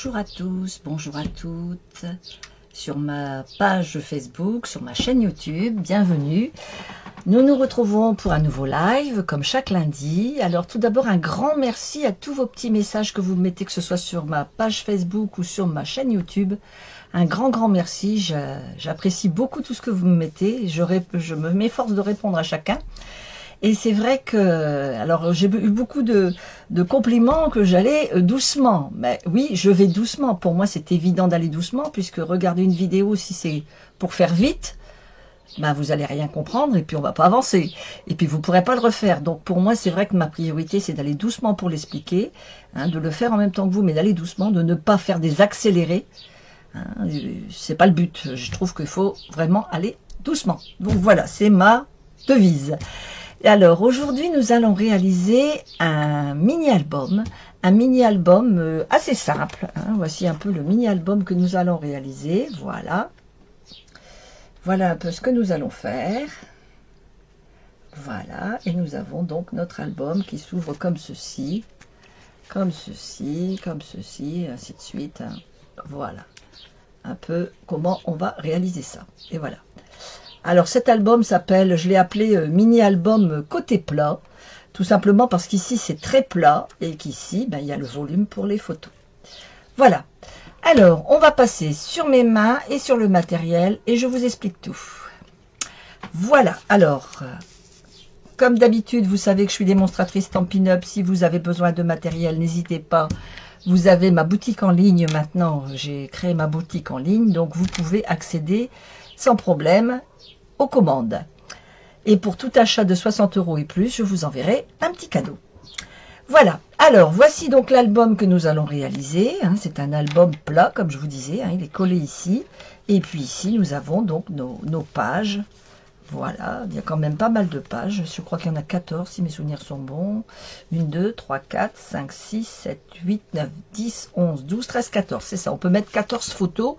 Bonjour à tous, bonjour à toutes, sur ma page Facebook, sur ma chaîne YouTube, bienvenue. Nous nous retrouvons pour un nouveau live, comme chaque lundi. Alors tout d'abord, un grand merci à tous vos petits messages que vous mettez, que ce soit sur ma page Facebook ou sur ma chaîne YouTube. Un grand merci, j'apprécie beaucoup tout ce que vous me mettez, je m'efforce de répondre à chacun. Et c'est vrai que, alors j'ai eu beaucoup de compliments que j'allais doucement. Mais oui, je vais doucement. Pour moi, c'est évident d'aller doucement, puisque regarder une vidéo, si c'est pour faire vite, ben vous allez rien comprendre et puis on va pas avancer. Et puis vous pourrez pas le refaire. Donc pour moi, c'est vrai que ma priorité, c'est d'aller doucement pour l'expliquer, hein, de le faire en même temps que vous, mais d'aller doucement, de ne pas faire des accélérés. Hein, c'est pas le but. Je trouve qu'il faut vraiment aller doucement. Donc voilà, c'est ma devise. Et alors, aujourd'hui, nous allons réaliser un mini-album assez simple. Hein. Voici un peu le mini-album que nous allons réaliser. Voilà. Voilà un peu ce que nous allons faire. Voilà. Et nous avons donc notre album qui s'ouvre comme ceci. Comme ceci, et ainsi de suite. Hein. Voilà. Un peu comment on va réaliser ça. Et voilà. Alors cet album s'appelle, je l'ai appelé mini-album côté plat, tout simplement parce qu'ici c'est très plat et qu'ici ben, il y a le volume pour les photos. Voilà. Alors on va passer sur mes mains et sur le matériel et je vous explique tout. Voilà. Alors, comme d'habitude, vous savez que je suis démonstratrice Stampin' Up. Si vous avez besoin de matériel, n'hésitez pas. Vous avez ma boutique en ligne maintenant. J'ai créé ma boutique en ligne, donc vous pouvez accéder sans problème aux commandes. Et pour tout achat de 60 € et plus, je vous enverrai un petit cadeau. Voilà. Alors, voici donc l'album que nous allons réaliser. Hein, c'est un album plat, comme je vous disais. Hein, il est collé ici. Et puis ici, nous avons donc nos pages. Voilà. Il y a quand même pas mal de pages. Je crois qu'il y en a 14, si mes souvenirs sont bons. 1, 2, 3, 4, 5, 6, 7, 8, 9, 10, 11, 12, 13, 14. C'est ça. On peut mettre 14 photos.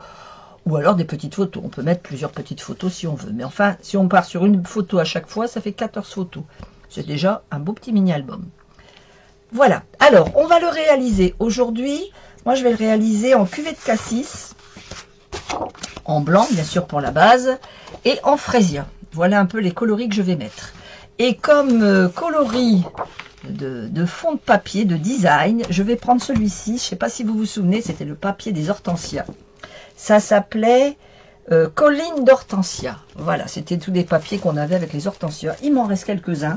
Ou alors des petites photos. On peut mettre plusieurs petites photos si on veut. Mais enfin, si on part sur une photo à chaque fois, ça fait 14 photos. C'est déjà un beau petit mini-album. Voilà. Alors, on va le réaliser aujourd'hui. Moi, je vais le réaliser en cuvette cassis. En blanc, bien sûr, pour la base. Et en frésia. Voilà un peu les coloris que je vais mettre. Et comme coloris de fond de papier, de design, je vais prendre celui-ci. Je ne sais pas si vous vous souvenez, c'était le papier des hortensias. Ça s'appelait Colline d'hortensia. Voilà, c'était tous des papiers qu'on avait avec les hortensias. Il m'en reste quelques-uns.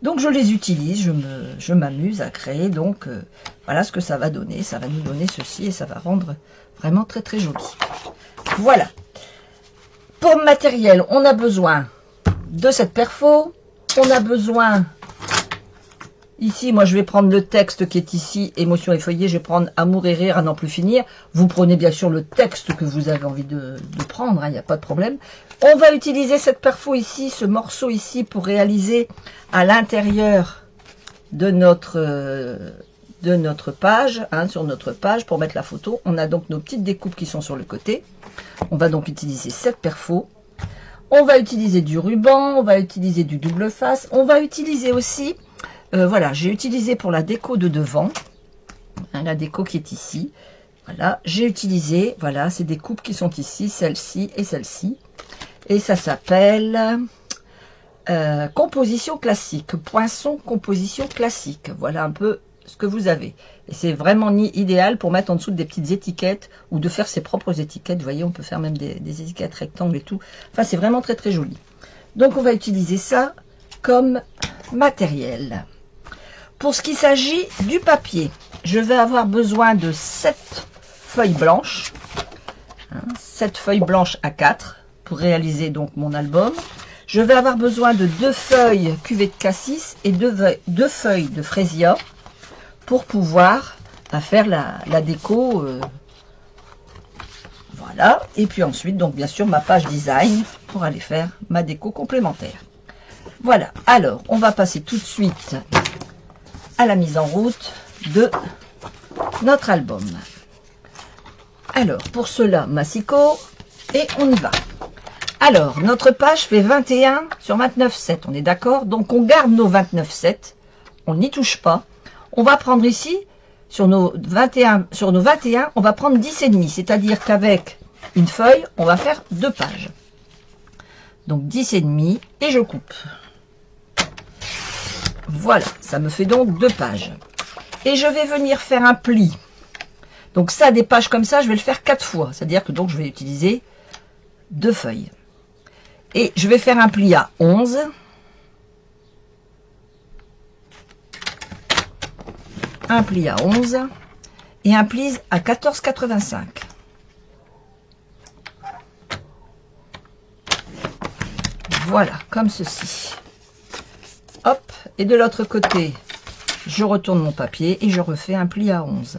Donc, je les utilise. Je m'amuse à créer. Donc, voilà ce que ça va donner. Ça va nous donner ceci et ça va rendre vraiment très joli. Voilà. Pour le matériel, on a besoin de cette perfo. On a besoin... Ici, moi, je vais prendre le texte qui est ici, émotion et feuillet. Je vais prendre amour et rire à n'en plus finir. Vous prenez bien sûr le texte que vous avez envie de prendre, hein, il n'y a pas de problème. On va utiliser cette perfo ici, ce morceau ici, pour réaliser à l'intérieur de notre page, hein, sur notre page, pour mettre la photo. On a donc nos petites découpes qui sont sur le côté. On va donc utiliser cette perfo. On va utiliser du ruban, on va utiliser du double face. On va utiliser aussi... voilà, j'ai utilisé pour la déco de devant, hein, la déco qui est ici. Voilà, j'ai utilisé, voilà, ces découpes qui sont ici, celle-ci et celle-ci. Et ça s'appelle composition classique, poinçon composition classique. Voilà un peu ce que vous avez. Et c'est vraiment idéal pour mettre en dessous des petites étiquettes ou de faire ses propres étiquettes. Vous voyez, on peut faire même des étiquettes rectangles et tout. Enfin, c'est vraiment très joli. Donc, on va utiliser ça comme matériel. Pour ce qui s'agit du papier, je vais avoir besoin de 7 feuilles blanches. 7 feuilles blanches A4 pour réaliser donc mon album. Je vais avoir besoin de 2 feuilles cuvette cassis et 2 feuilles de frésia pour pouvoir faire la déco. Voilà. Et puis ensuite, donc bien sûr, ma page design pour aller faire ma déco complémentaire. Voilà. Alors, on va passer tout de suite à la mise en route de notre album. Alors, pour cela, massicot, et on y va. Alors, notre page fait 21 sur 29,7, on est d'accord? Donc, on garde nos 29,7, on n'y touche pas. On va prendre ici, sur nos 21, on va prendre 10,5. C'est-à-dire qu'avec une feuille, on va faire 2 pages. Donc 10,5 et je coupe. Voilà, ça me fait donc 2 pages. Et je vais venir faire un pli. Donc ça, des pages comme ça, je vais le faire 4 fois. C'est-à-dire que donc je vais utiliser 2 feuilles. Et je vais faire un pli à 11. Un pli à 11. Et un pli à 14,85. Voilà, comme ceci. Hop, et de l'autre côté, je retourne mon papier et je refais un pli à 11.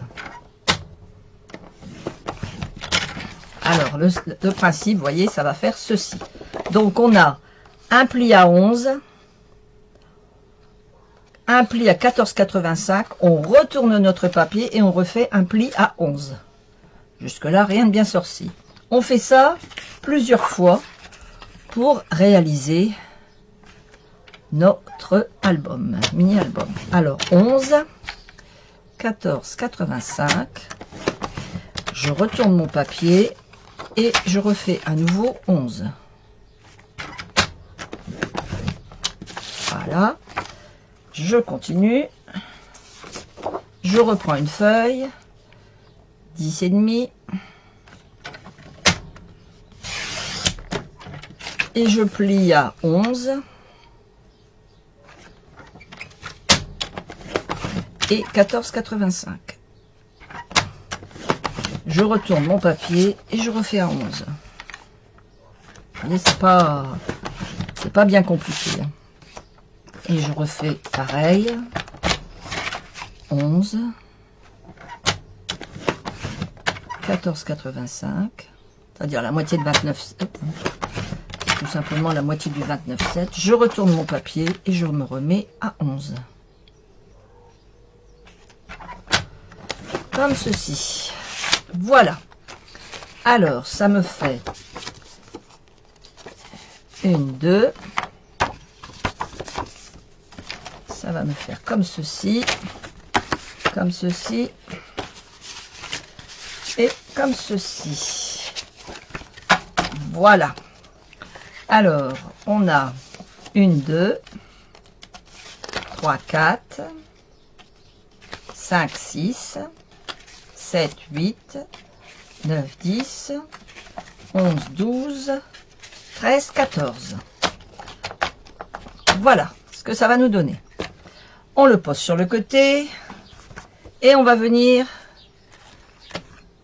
Alors, le principe, vous voyez, ça va faire ceci. Donc, on a un pli à 11, un pli à 14,85, on retourne notre papier et on refait un pli à 11. Jusque-là, rien de bien sorci. On fait ça plusieurs fois pour réaliser notre album, mini-album. Alors, 11, 14,85, je retourne mon papier et je refais à nouveau 11. Voilà, je continue, je reprends une feuille, 10,5, et je plie à 11 et 14,85. Je retourne mon papier et je refais à 11. Vous voyez, c'est pas bien compliqué. Et je refais pareil. 11, 14,85, c'est-à-dire la moitié de 29,7. Tout simplement la moitié du 29,7. Je retourne mon papier et je me remets à 11. Comme ceci. Voilà. Alors, ça me fait 1, 2. Ça va me faire comme ceci, et comme ceci. Voilà. Alors, on a 1, 2, 3, 4, 5, 6, 7, 8, 9, 10, 11, 12, 13, 14. Voilà ce que ça va nous donner. On le pose sur le côté et on va venir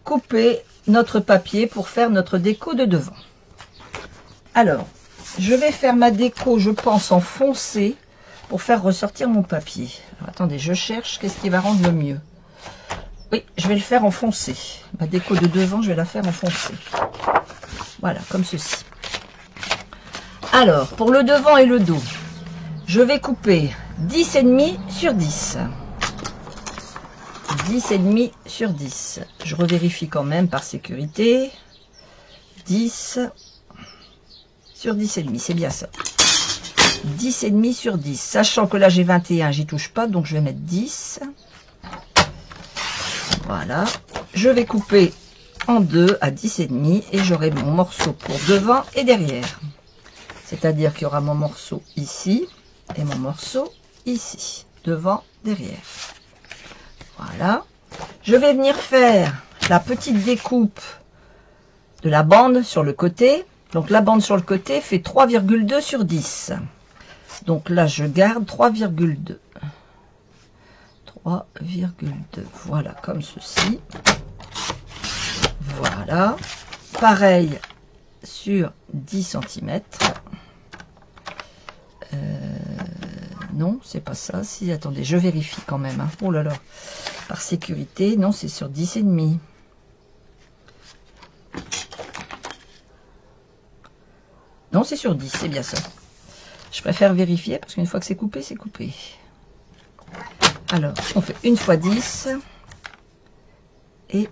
couper notre papier pour faire notre déco de devant. Alors, je vais faire ma déco, je pense, en foncé pour faire ressortir mon papier. Alors, attendez, je cherche qu'est-ce qui va rendre le mieux. Oui, je vais le faire en foncé. Ma déco de devant, je vais la faire en foncé. Voilà, comme ceci. Alors, pour le devant et le dos, je vais couper 10,5 sur 10. 10,5 sur 10. Je revérifie quand même par sécurité. 10 sur 10,5, c'est bien ça. 10,5 sur 10. Sachant que là j'ai 21, j'y touche pas, donc je vais mettre 10. Voilà. Je vais couper en deux à 10,5 et j'aurai mon morceau pour devant et derrière. C'est-à-dire qu'il y aura mon morceau ici et mon morceau ici. Devant, derrière. Voilà. Je vais venir faire la petite découpe de la bande sur le côté. Donc la bande sur le côté fait 3,2 sur 10. Donc là, je garde 3,2. 3,2. Voilà, comme ceci. Voilà. Pareil sur 10 cm. Non, c'est pas ça. Si, attendez, je vérifie quand même. Hein. Oh là là. Par sécurité, non, c'est sur 10,5. Non, c'est sur 10, c'est bien ça. Je préfère vérifier parce qu'une fois que c'est coupé, c'est coupé. Alors, on fait 1 fois 10 et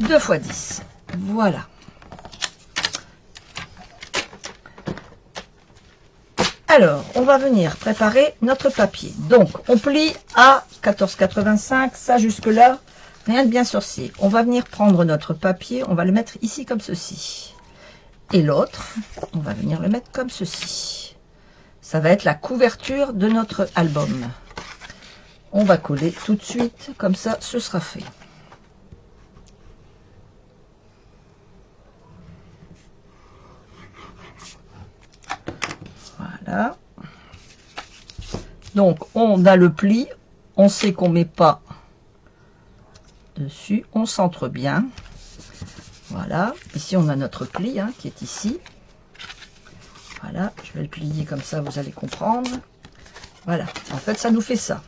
2 fois 10. Voilà. Alors, on va venir préparer notre papier. Donc, on plie à 14,85. Ça, jusque-là, rien de bien sorcier. On va venir prendre notre papier. On va le mettre ici comme ceci. Et l'autre, on va venir le mettre comme ceci. Ça va être la couverture de notre album. On va coller tout de suite. Comme ça, ce sera fait. Voilà. Donc, on a le pli. On sait qu'on ne met pas dessus. On centre bien. Voilà. Ici, on a notre pli hein, qui est ici. Voilà. Je vais le plier comme ça, vous allez comprendre. Voilà. En fait, ça nous fait ça.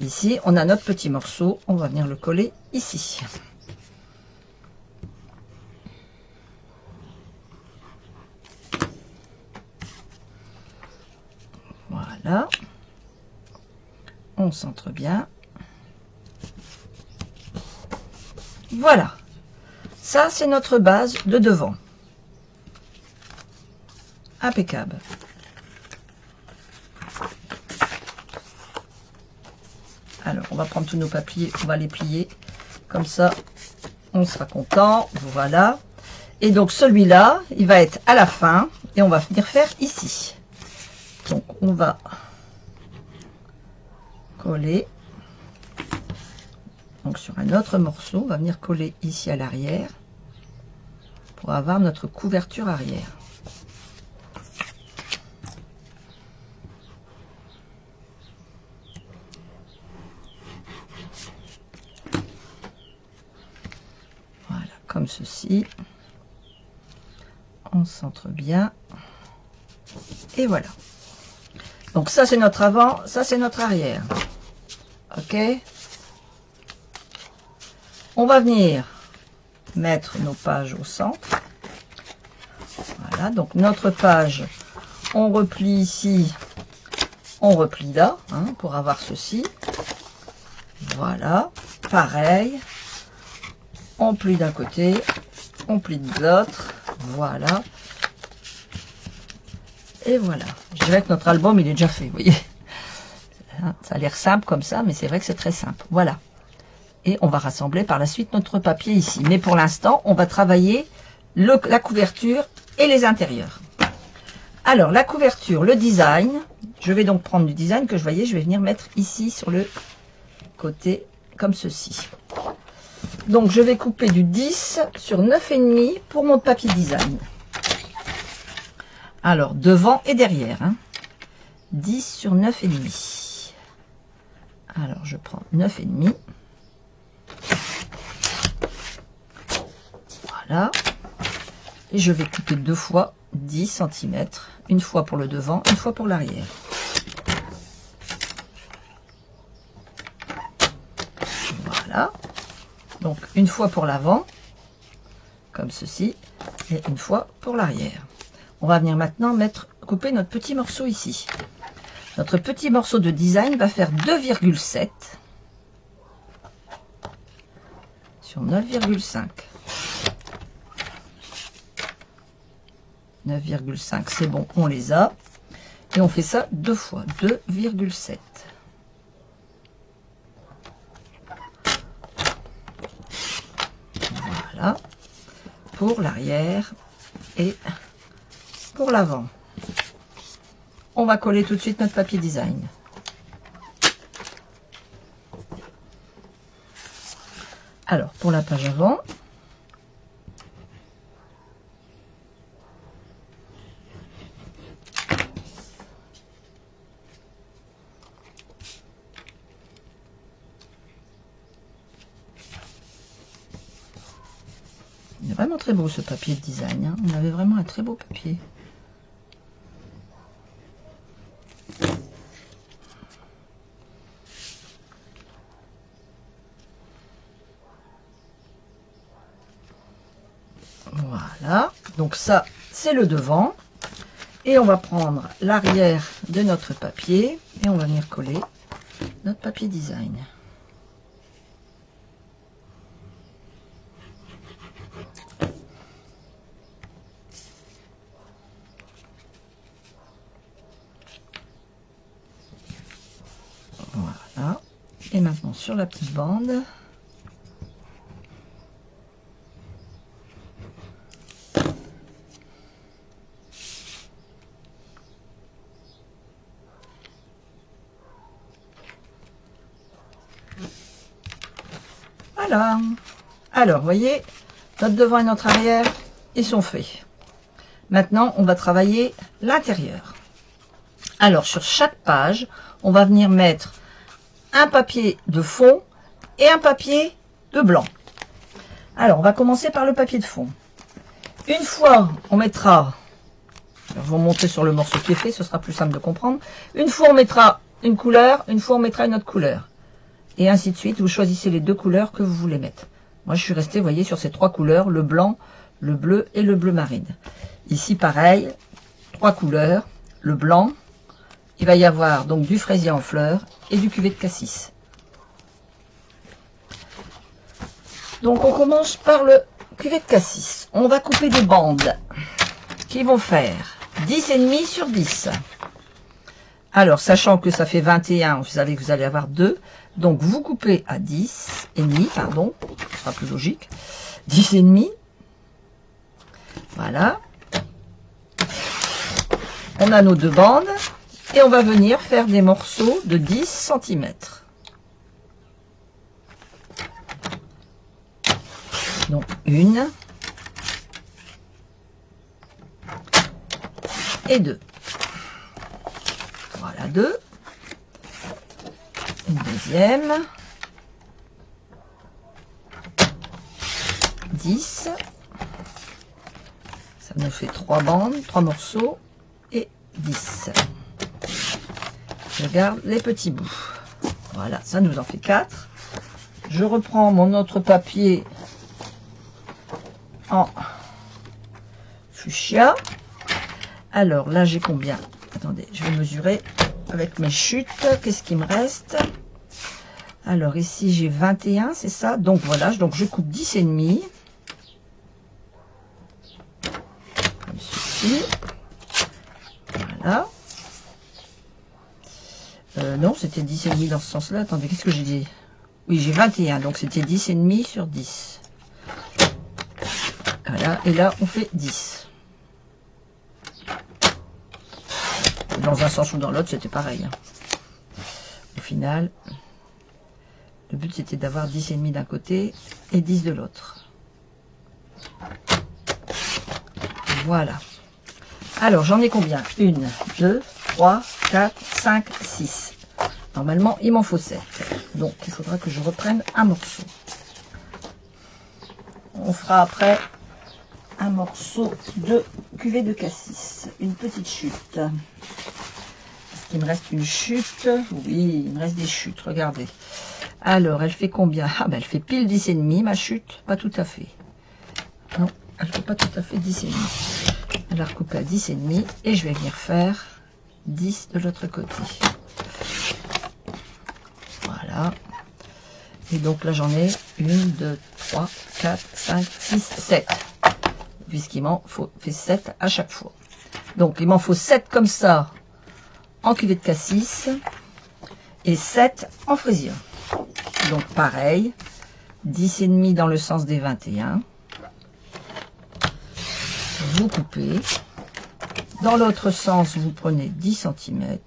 Ici, on a notre petit morceau. On va venir le coller ici. Voilà. On centre bien. Voilà. Ça, c'est notre base de devant. Impeccable. Alors, on va prendre tous nos papiers, on va les plier. Comme ça, on sera content. Voilà. Et donc, celui-là, il va être à la fin. Et on va venir faire ici. Donc, on va coller. Donc, sur un autre morceau, on va venir coller ici à l'arrière. Pour avoir notre couverture arrière. Voilà, comme ceci. On centre bien. Et voilà. Donc ça c'est notre avant, ça c'est notre arrière. Ok. On va venir mettre nos pages au centre. Voilà, donc notre page, on replie ici, on replie là, hein, pour avoir ceci. Voilà, pareil. On plie d'un côté, on plie de l'autre. Voilà. Et voilà. Je dirais que notre album, il est déjà fait, vous voyez. Ça a l'air simple comme ça, mais c'est vrai que c'est très simple. Voilà. Et on va rassembler par la suite notre papier ici. Mais pour l'instant, on va travailler la couverture et les intérieurs. Alors, la couverture, le design. Je vais donc prendre du design que je voyais. Je vais venir mettre ici sur le côté, comme ceci. Donc, je vais couper du 10 sur 9,5 pour mon papier design. Alors, devant et derrière. Hein. 10 sur 9,5. Alors, je prends 9,5. Voilà. Et je vais couper deux fois 10 cm. Une fois pour le devant, une fois pour l'arrière. Voilà. Donc, une fois pour l'avant, comme ceci, et une fois pour l'arrière. On va venir maintenant couper notre petit morceau ici. Notre petit morceau de design va faire 2,7 sur 9,5. 9,5, c'est bon, on les a. Et on fait ça deux fois, 2,7. Voilà. Pour l'arrière et pour l'avant. On va coller tout de suite notre papier design. Alors, pour la page avant, il est vraiment très beau ce papier de design. Hein. On avait vraiment un très beau papier. Voilà, donc ça c'est le devant et on va prendre l'arrière de notre papier et on va venir coller notre papier design. Et maintenant sur la petite bande. Voilà. Alors, voyez, notre devant et notre arrière, ils sont faits. Maintenant, on va travailler l'intérieur. Alors, sur chaque page, on va venir mettre un papier de fond et un papier de blanc. Alors, on va commencer par le papier de fond. Une fois, on mettra, je vais vous montrer sur le morceau qui est fait, ce sera plus simple de comprendre. Une fois, on mettra une couleur, une fois, on mettra une autre couleur. Et ainsi de suite, vous choisissez les deux couleurs que vous voulez mettre. Moi, je suis restée, vous voyez, sur ces trois couleurs, le blanc, le bleu et le bleu marine. Ici, pareil, trois couleurs, le blanc, il va y avoir donc du fraisier en fleurs et du cuvet de cassis. Donc, on commence par le cuvet de cassis. On va couper des bandes qui vont faire 10,5 sur 10. Alors, sachant que ça fait 21, vous savez que vous allez avoir 2. Donc, vous coupez à 10,5, pardon, ce sera plus logique. 10,5. Voilà. On a nos deux bandes et on va venir faire des morceaux de 10 cm. Donc, une et deux. Voilà, deux. Une deuxième. 10. Ça nous fait 3 bandes, 3 morceaux et 10. Je garde les petits bouts. Voilà, ça nous en fait 4. Je reprends mon autre papier en fuchsia. Alors là, j'ai combien? Attendez, je vais mesurer avec mes chutes. Qu'est-ce qui me reste? Alors ici, j'ai 21, c'est ça? Donc voilà, donc je coupe 10,5. Comme ceci. Voilà. Non, c'était 10,5 dans ce sens-là. Attendez, qu'est-ce que j'ai dit? Oui, j'ai 21, donc c'était 10,5 sur 10. Voilà, et là, on fait 10. Dans un sens ou dans l'autre, c'était pareil. Au final, le but, c'était d'avoir 10,5 d'un côté et 10 de l'autre. Voilà. Alors, j'en ai combien? 1, 2, 3, 4, 5, 6. Normalement, il m'en faut 7. Donc, il faudra que je reprenne un morceau. On fera après un morceau de cuvet de cassis. Une petite chute. Est-ce qu'il me reste une chute? Oui, il me reste des chutes, regardez. Alors, elle fait combien? Ah ben, elle fait pile 10,5, ma chute. Pas tout à fait. Non, elle fait pas tout à fait 10,5. Elle a recoupé à 10,5 et je vais venir faire 10 de l'autre côté. Voilà. Et donc là, j'en ai 1, 2, 3, 4, 5, 6, 7. Puisqu'il m'en fait 7 à chaque fois. Donc, il m'en faut 7 comme ça en cuvet de cassis et 7 en fraisier. Donc, pareil, 10,5 dans le sens des 21. Vous coupez. Dans l'autre sens, vous prenez 10 cm.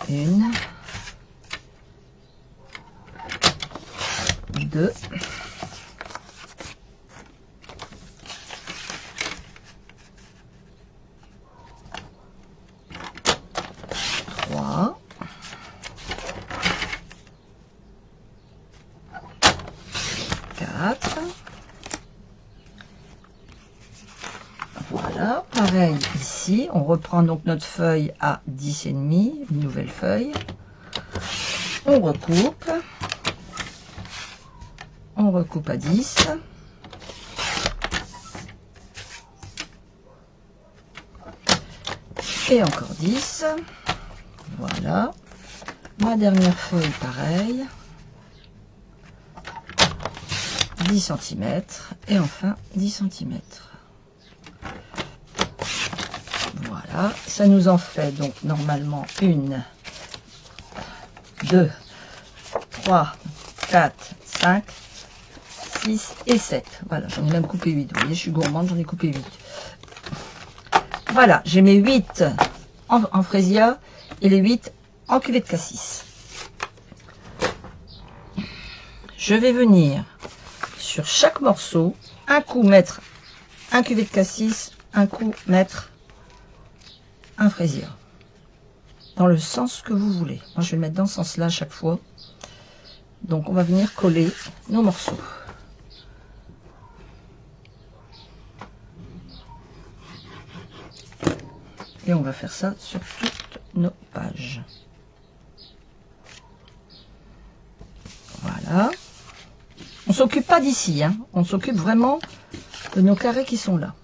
1, 2, 3, 4. Voilà, pareil ici, on reprend donc notre feuille à 10,5, une nouvelle feuille. On recoupe à 10. Et encore 10. Voilà. Ma dernière feuille, pareil. 10 cm. Et enfin 10 cm. Voilà. Ça nous en fait donc normalement 1, 2, 3, 4, 5, 6 et 7. Voilà, j'en ai même coupé 8. Vous voyez, je suis gourmande, j'en ai coupé 8. Voilà, j'ai mes 8 en Fresia et les 8 en cuvée de cassis. Je vais venir sur chaque morceau, un coup mettre un cuvée de cassis, un coup mettre un Fresia. Dans le sens que vous voulez. Moi, je vais le mettre dans ce sens-là à chaque fois. Donc, on va venir coller nos morceaux. Et on va faire ça sur toutes nos pages. Voilà. On ne s'occupe pas d'ici, hein. On s'occupe vraiment de nos carrés qui sont là.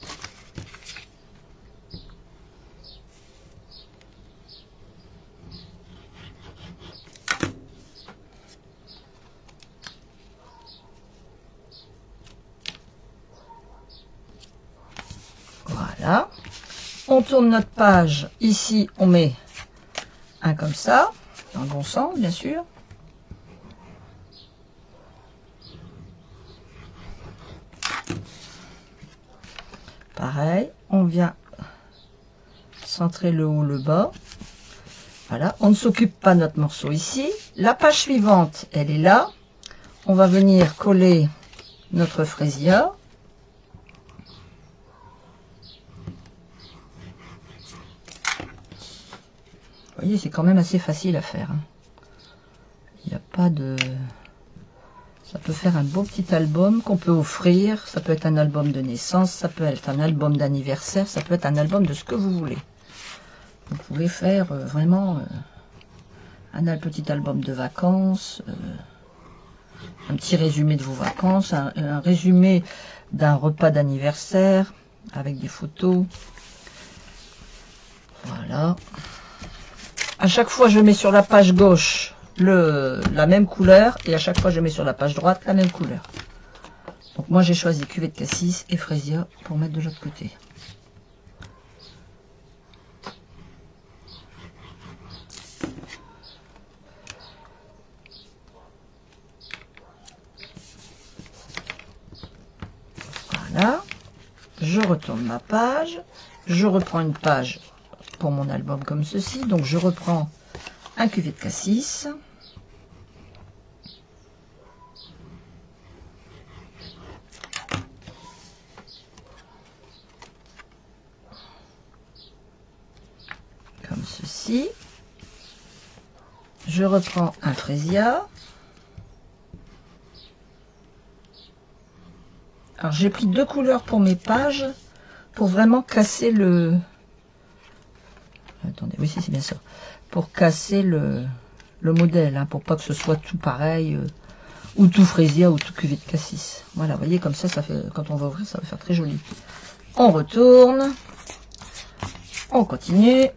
Voilà. On tourne notre page. Ici, on met un comme ça, dans le bon sens, bien sûr. Pareil, on vient centrer le haut, le bas. Voilà, on ne s'occupe pas de notre morceau ici. La page suivante, elle est là. On va venir coller notre Fresia. Vous voyez, c'est quand même assez facile à faire. Il n'y a pas de... Ça peut faire un beau petit album qu'on peut offrir. Ça peut être un album de naissance, ça peut être un album d'anniversaire, ça peut être un album de ce que vous voulez. Vous pouvez faire vraiment un petit album de vacances, un petit résumé de vos vacances, un résumé d'un repas d'anniversaire avec des photos. Voilà. À chaque fois, je mets sur la page gauche la même couleur et à chaque fois, je mets sur la page droite la même couleur. Donc moi, j'ai choisi cuvée de cassis et Fresia pour mettre de l'autre côté. Voilà. Je retourne ma page. Je reprends une page pour mon album comme ceci. Donc je reprends un cuvée de cassis. Comme ceci. Je reprends un Fresia. Alors j'ai pris deux couleurs pour mes pages pour vraiment casser le... Attendez, oui, c'est bien ça. Pour casser le modèle, hein, pour pas que ce soit tout pareil, ou tout Fresia, ou tout cuvée de cassis. Voilà, vous voyez, comme ça, ça fait, quand on va ouvrir, ça va faire très joli. On retourne. On continue.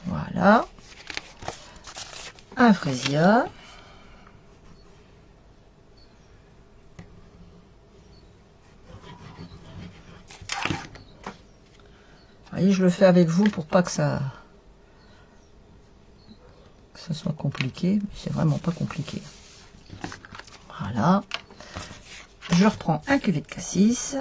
Voilà. Un Fresia. Vous voyez, je le fais avec vous pour pas que ça soit compliqué. C'est vraiment pas compliqué. Voilà. Je reprends un cuvée de cassis.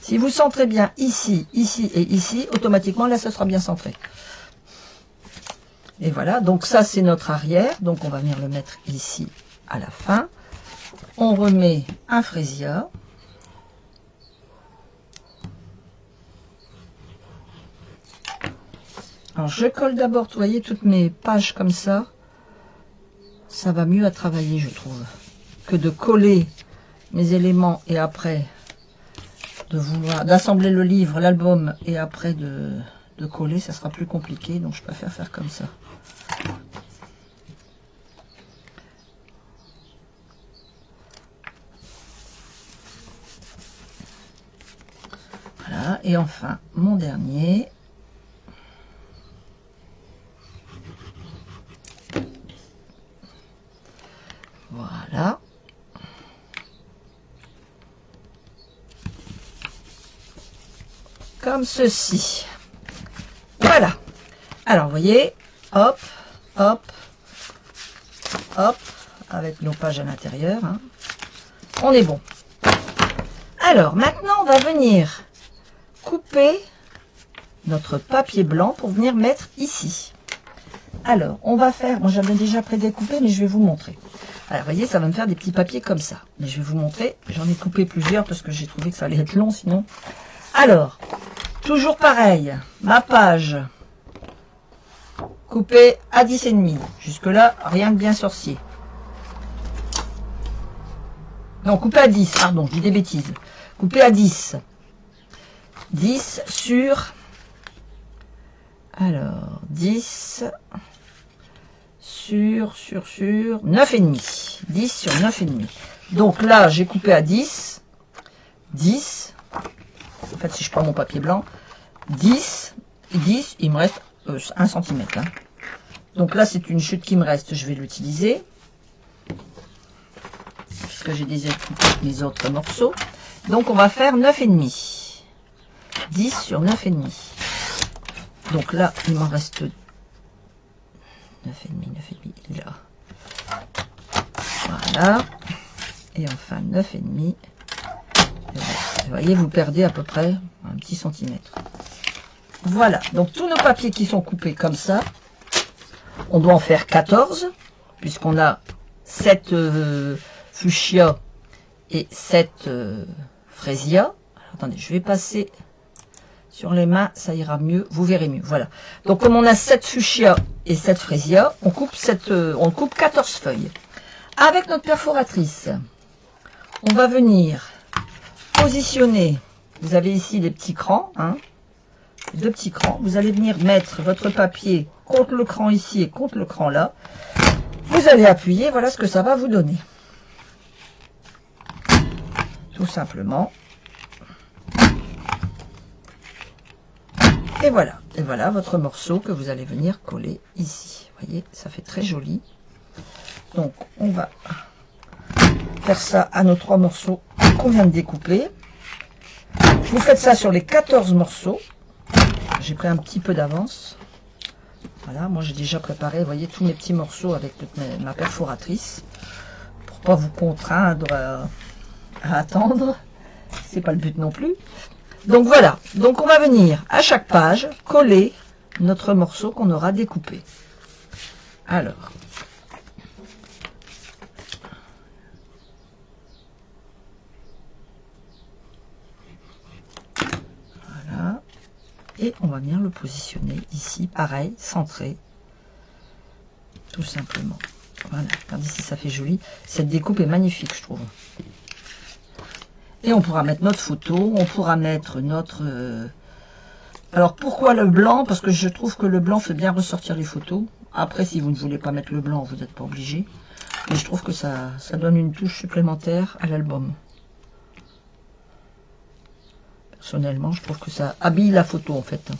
Si vous centrez bien ici, ici et ici, automatiquement, là, ce sera bien centré. Et voilà, donc ça, c'est notre arrière. Donc, on va venir le mettre ici à la fin. On remet un Fresia. Alors, je colle d'abord, vous voyez, toutes mes pages comme ça. Ça va mieux à travailler, je trouve, que de coller mes éléments et après... d'assembler le livre, l'album et après de coller, ça sera plus compliqué, donc je préfère faire comme ça. Voilà, et enfin, mon dernier. Voilà. Comme ceci. Voilà. Alors, vous voyez, hop, hop, hop, avec nos pages à l'intérieur. Hein. On est bon. Alors, maintenant, on va venir couper notre papier blanc pour venir mettre ici. Alors, on va faire... Bon, j'avais déjà prédécoupé, mais je vais vous montrer. Alors, vous voyez, ça va me faire des petits papiers comme ça. Mais je vais vous montrer. J'en ai coupé plusieurs parce que j'ai trouvé que ça allait être long, sinon. Alors, toujours pareil. Ma page coupée à 10,5. Jusque-là, rien de bien sorcier. Non, coupé à 10, pardon, je dis des bêtises. Coupé à 10. 10 sur... Alors, 10 sur 9,5. 10 sur 9,5. Donc là, j'ai coupé à 10. 10. En fait, si je prends mon papier blanc, 10. 10, il me reste 1 cm. Hein. Donc là, c'est une chute qui me reste. Je vais l'utiliser. Puisque j'ai déjà coupé mes autres morceaux. Donc, on va faire 9,5. 10 sur 9,5. Donc là, il m'en reste 9,5, il est là. Voilà. Et enfin 9,5. Vous voyez, vous perdez à peu près un petit centimètre. Voilà. Donc tous nos papiers qui sont coupés comme ça, on doit en faire 14, puisqu'on a 7 fuchsia et 7 fraisia. Alors, attendez, je vais passer... Sur les mains, ça ira mieux, vous verrez mieux. Voilà. Donc, comme on a 7 fuchsia et 7 fraisia, on coupe 14 feuilles. Avec notre perforatrice, on va venir positionner. Vous avez ici des petits crans, hein, 2 petits crans. Vous allez venir mettre votre papier contre le cran ici et contre le cran là. Vous allez appuyer, voilà ce que ça va vous donner. Tout simplement. Et voilà votre morceau que vous allez venir coller ici. Vous voyez, ça fait très joli. Donc, on va faire ça à nos 3 morceaux qu'on vient de découper. Vous faites ça sur les 14 morceaux. J'ai pris un petit peu d'avance. Voilà, moi j'ai déjà préparé, vous voyez, tous mes petits morceaux avec ma perforatrice. Pour pas vous contraindre à attendre. C'est pas le but non plus. Donc voilà, donc on va venir à chaque page coller notre morceau qu'on aura découpé. Alors, voilà, et on va venir le positionner ici, pareil, centré, tout simplement. Voilà, regardez si ça fait joli. Cette découpe est magnifique, je trouve. Et on pourra mettre notre photo, on pourra mettre notre... Alors, pourquoi le blanc? Parce que je trouve que le blanc fait bien ressortir les photos. Après, si vous ne voulez pas mettre le blanc, vous n'êtes pas obligé. Mais je trouve que ça donne une touche supplémentaire à l'album. Personnellement, je trouve que ça habille la photo, en fait.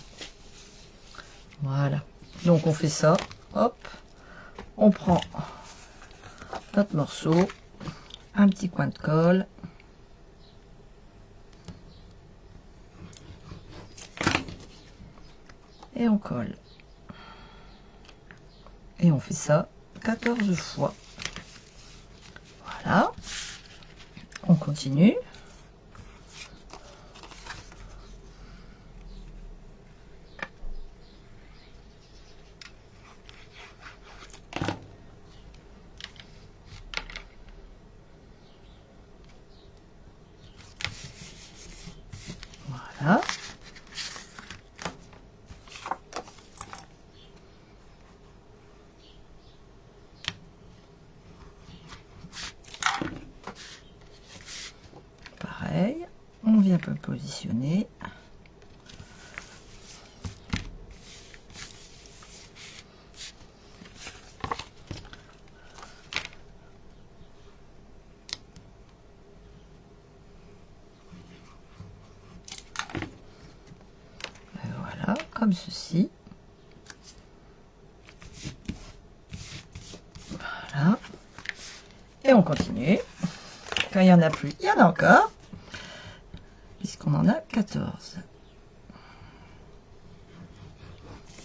Voilà. Donc, on fait ça. Hop. On prend notre morceau. Un petit coin de colle. Et on colle. Et on fait ça 14 fois. Voilà. On continue. Voilà. Pareil, on vient peu positionner. comme ceci. Voilà. Et on continue. Quand il n'y en a plus, il y en a encore. Puisqu'on en a 14.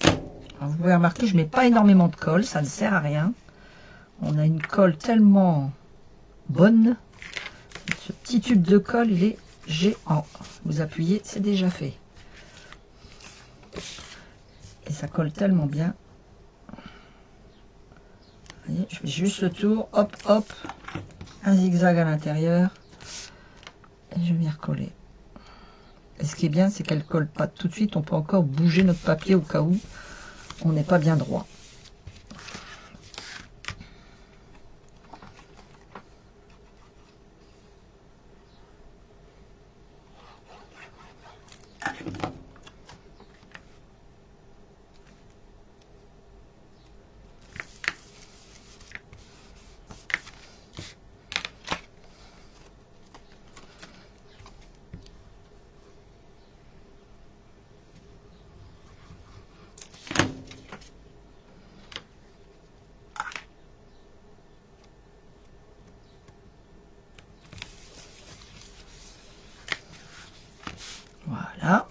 Alors, vous pouvez remarquer, je ne mets pas énormément de colle, ça ne sert à rien. On a une colle tellement bonne. Ce petit tube de colle, il est géant. Vous appuyez, c'est déjà fait. Et ça colle tellement bien. Vous voyez, je fais juste le tour, hop, hop, un zigzag à l'intérieur. Et je viens recoller. Et ce qui est bien, c'est qu'elle ne colle pas tout de suite. On peut encore bouger notre papier au cas où on n'est pas bien droit. Voilà.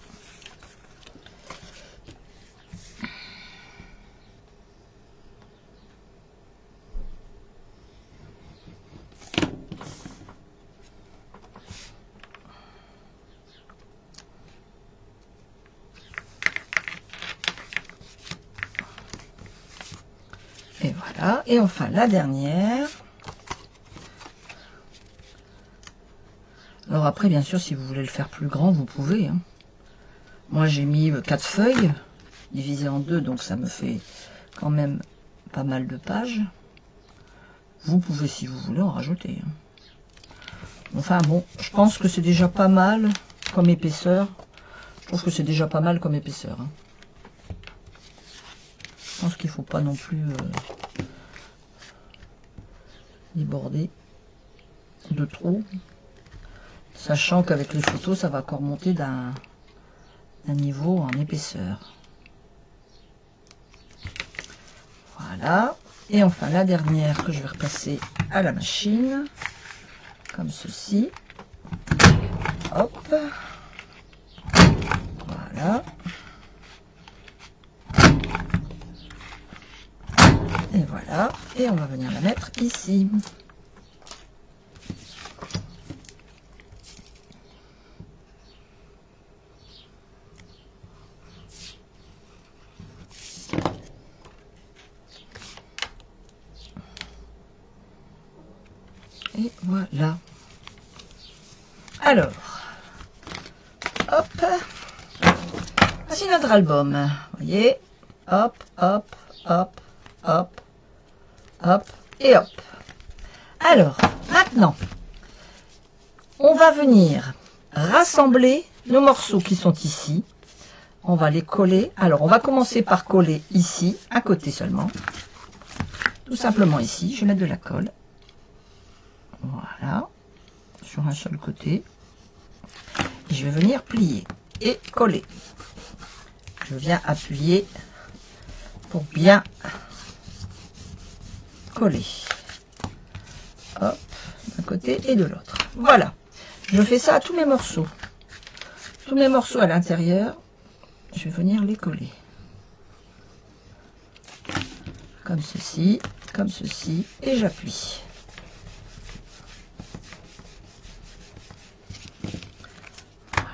Et voilà. Et enfin la dernière. Alors après, bien sûr, si vous voulez le faire plus grand, vous pouvez. Hein. Moi, j'ai mis 4 feuilles, divisées en 2, donc ça me fait quand même pas mal de pages. Vous pouvez, si vous voulez, en rajouter. Hein. Enfin bon, je pense que c'est déjà pas mal comme épaisseur. Je trouve que c'est déjà pas mal comme épaisseur. Hein. Je pense qu'il ne faut pas non plus déborder de trop. Sachant qu'avec les photos, ça va encore monter d'un niveau en épaisseur. Voilà. Et enfin, la dernière que je vais repasser à la machine. Comme ceci. Hop. Voilà. Et voilà. Et on va venir la mettre ici. Et voilà. Alors, hop, voici notre album. Vous voyez, hop, hop, hop, hop, hop et hop. Alors, maintenant, on va venir rassembler nos morceaux qui sont ici. On va les coller. Alors, on va commencer par coller ici, un côté seulement. Tout simplement ici. Je vais mettre de la colle. Voilà, sur un seul côté. Et je vais venir plier et coller. Je viens appuyer pour bien coller. Hop, d'un côté et de l'autre. Voilà, je fais ça à tous mes morceaux. Tous mes morceaux à l'intérieur, je vais venir les coller. Comme ceci, et j'appuie.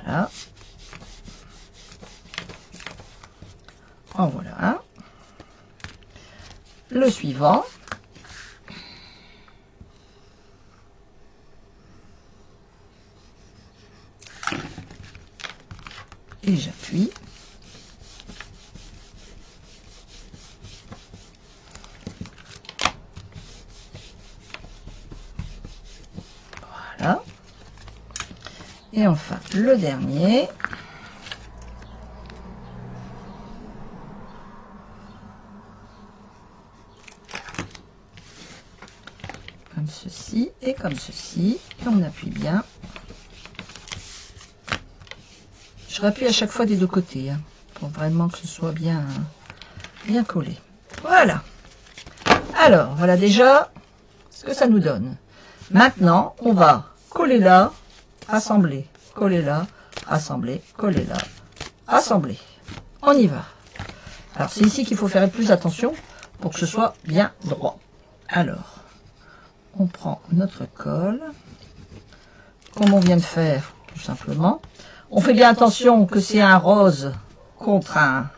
Voilà. En voilà un. Le suivant. Et j'appuie. Voilà. Et enfin, le dernier. Comme ceci et comme ceci. Et on appuie bien. Je rappuie à chaque fois des deux côtés, hein, pour vraiment que ce soit bien collé. Voilà. Alors, voilà déjà ce que ça nous donne. Maintenant, on va coller là, assembler, coller là, assembler, coller là, assembler. On y va. Alors, c'est ici qu'il faut faire plus attention pour que ce soit bien droit. Alors, on prend notre colle, comme on vient de faire, tout simplement. On fait bien attention que c'est un rose contre un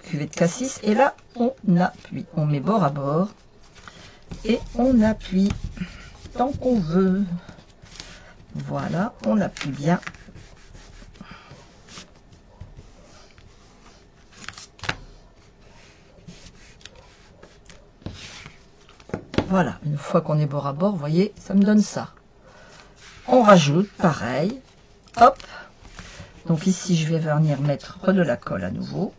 cuvée de cassis. Et là, on appuie. On met bord à bord. Et on appuie tant qu'on veut. Voilà, on appuie bien. Voilà, une fois qu'on est bord à bord, vous voyez, ça me donne ça. On rajoute, pareil, hop. Donc ici, je vais venir mettre de la colle à nouveau.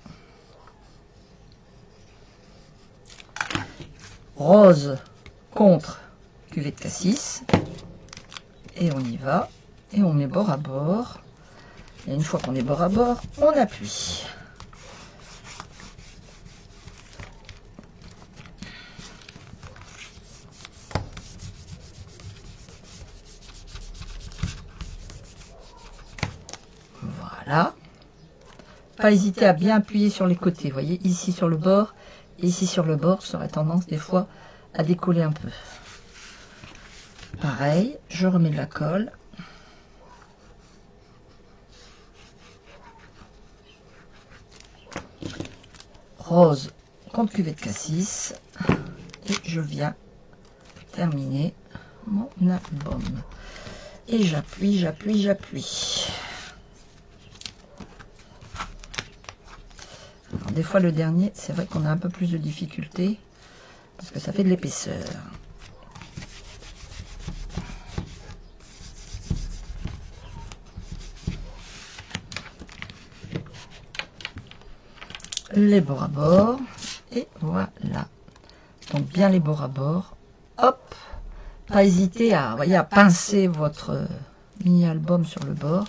Rose contre cuvée de cassis. Et on y va. Et on met bord à bord. Et une fois qu'on est bord à bord, on appuie. Voilà. Pas hésiter à bien appuyer sur les côtés. Vous voyez, ici sur le bord, et ici sur le bord, ça aurait tendance des fois à décoller un peu. Pareil, je remets de la colle. Rose contre cuvée de cassis. Et je viens terminer mon album. Et j'appuie, j'appuie, j'appuie. Alors, des fois, le dernier, c'est vrai qu'on a un peu plus de difficulté parce que ça fait de l'épaisseur. Les bords à bord. Et voilà. Donc, bien les bords à bord. Hop. Pas hésiter à, voyez, à pincer votre mini-album sur le bord.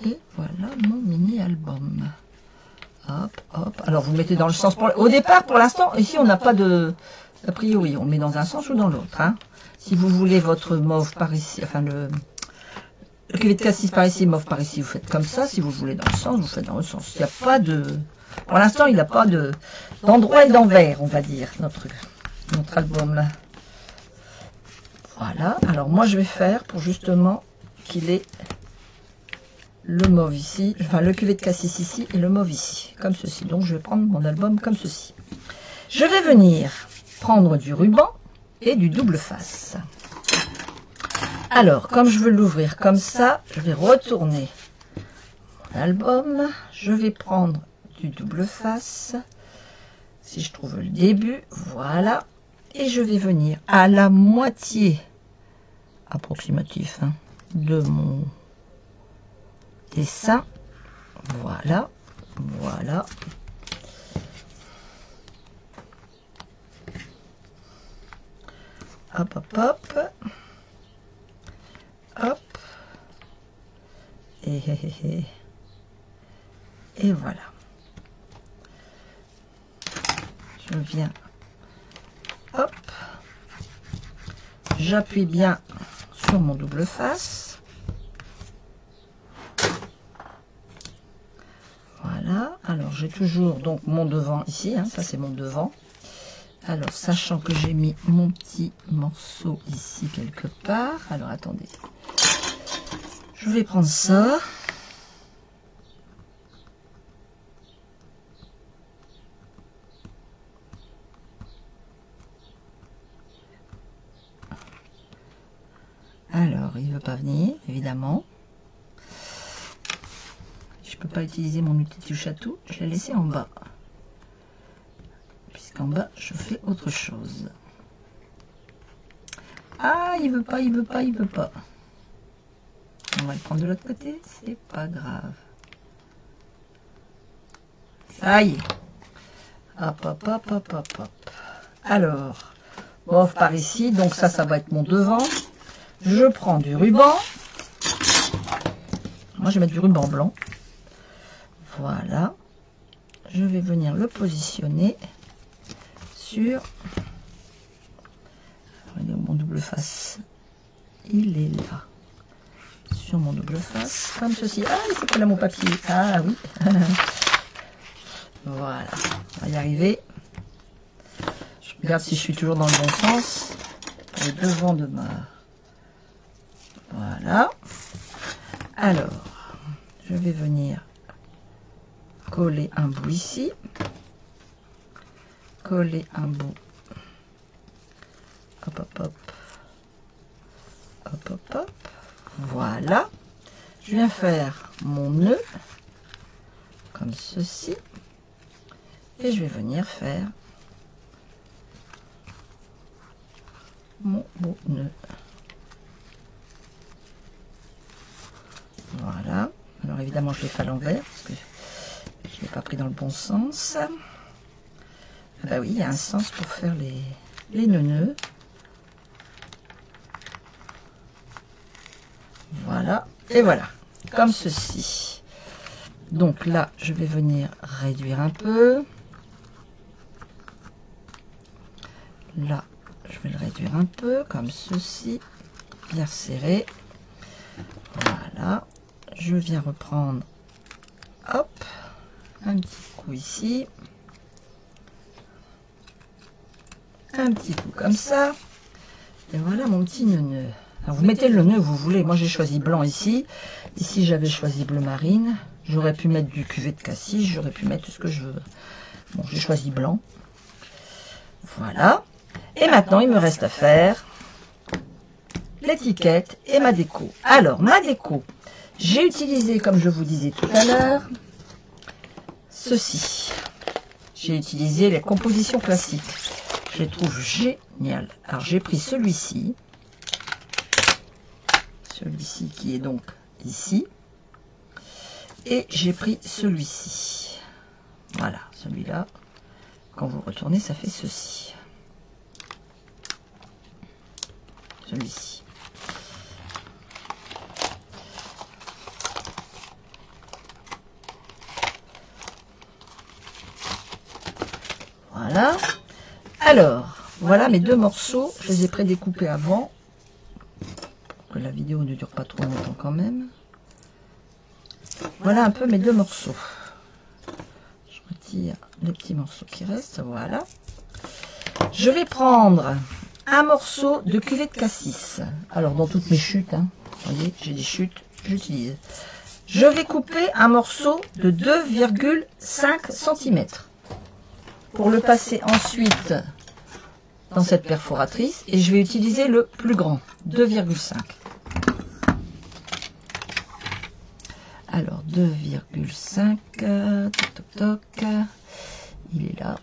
Et voilà mon mini-album. Hop, hop. Alors, vous mettez dans le sens... Au départ, pour l'instant, ici, on n'a pas de... A priori, on met dans un sens ou dans l'autre. Hein. Si vous voulez votre mauve par ici, enfin, le cuvée de cassis par ici, mauve par ici, vous faites comme ça. Si vous voulez dans le sens, vous faites dans le sens. Il n'y a pas de... Pour l'instant, il n'a pas d'endroit et d'envers, on va dire, notre album, là. Voilà. Alors, moi, je vais faire pour justement qu'il ait... le mauve ici, enfin le cuvée de cassis ici et le mauve ici, comme ceci. Donc je vais prendre mon album comme ceci. Je vais venir prendre du ruban et du double face. Alors, comme je veux l'ouvrir comme ça, je vais retourner mon album. Je vais prendre du double face. Si je trouve le début, voilà. Et je vais venir à la moitié approximatif de mon dessin. Voilà, voilà. Hop, hop, hop. Hop. Et voilà. Je viens. Hop. J'appuie bien sur mon double face. Voilà. Alors, j'ai toujours donc mon devant ici. Hein, ça, c'est mon devant. Alors, sachant que j'ai mis mon petit morceau ici quelque part. Alors, attendez. Je vais prendre ça. Alors, il ne veut pas venir, évidemment. Je ne peux pas utiliser mon outil touche à tout. Je l'ai laissé en bas. Puisqu'en bas, je fais autre chose. Ah, il veut pas, il veut pas, il veut pas. On va le prendre de l'autre côté, c'est pas grave. Ça y est. Hop, hop, hop, hop, hop, hop. Alors, mauve par ici, donc ça va être mon devant. Je prends du ruban. Moi, je vais mettre du ruban blanc. Voilà. Je vais venir le positionner sur... mon double face. Il est là. Sur mon double face, comme ceci. Ah, c'est pas là mon papier. Ah oui. Voilà. On va y arriver. Je regarde si je suis toujours dans le bon sens. Pour le devant de ma... Voilà. Alors, je vais venir coller un bout ici. Coller un bout. Hop, hop, hop. Hop, hop, hop. Voilà. Je viens faire mon nœud. Comme ceci. Et je vais venir faire mon beau nœud. Voilà. Alors évidemment, je l'ai fait à l'envers parce que je ne l'ai pas pris dans le bon sens. Ah bah oui, il y a un sens pour faire les nœuds. Voilà. Et voilà. Comme ceci. Donc là, je vais venir réduire un peu. Là, je vais le réduire un peu, comme ceci. Bien serré. Voilà. Je viens reprendre, hop, un petit coup ici, un petit coup comme ça, et voilà mon petit nœud. Alors vous mettez le nœud que vous voulez, moi j'ai choisi blanc ici, ici j'avais choisi bleu marine, j'aurais pu mettre du cuvet de cassis, j'aurais pu mettre tout ce que je veux. Bon, j'ai choisi blanc, voilà, et maintenant il me reste à faire l'étiquette et ma déco. Alors ma déco, j'ai utilisé, comme je vous disais tout à l'heure, ceci. J'ai utilisé les compositions classiques. Je les trouve géniales. Alors, j'ai pris celui-ci. Celui-ci qui est donc ici. Et j'ai pris celui-ci. Voilà, celui-là. Quand vous retournez, ça fait ceci. Celui-ci. Voilà. Alors, voilà mes deux morceaux. Je les ai prédécoupés avant. Pour que la vidéo ne dure pas trop longtemps quand même. Voilà un peu mes deux morceaux. Je retire les petits morceaux qui restent. Voilà. Je vais prendre un morceau de cuvée de cassis. Alors, dans toutes mes chutes, hein, vous voyez, j'ai des chutes, j'utilise. Je vais couper un morceau de 2,5 cm. Pour le passer ensuite dans cette perforatrice et je vais utiliser le plus grand, 2,5. Alors 2,5, toc toc toc, il est là,